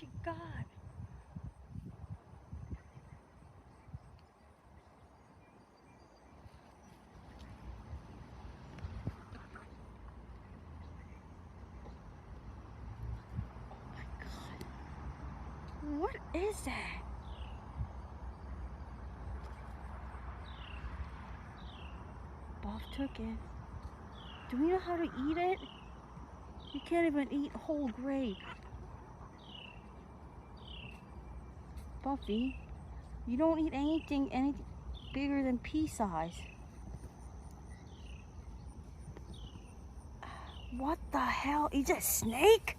she got? Oh my God. What is that? Bob took it. Do we know how to eat it? You can't even eat whole grape. Buffy, you don't eat anything any bigger than pea size. What the hell? Is that a snake?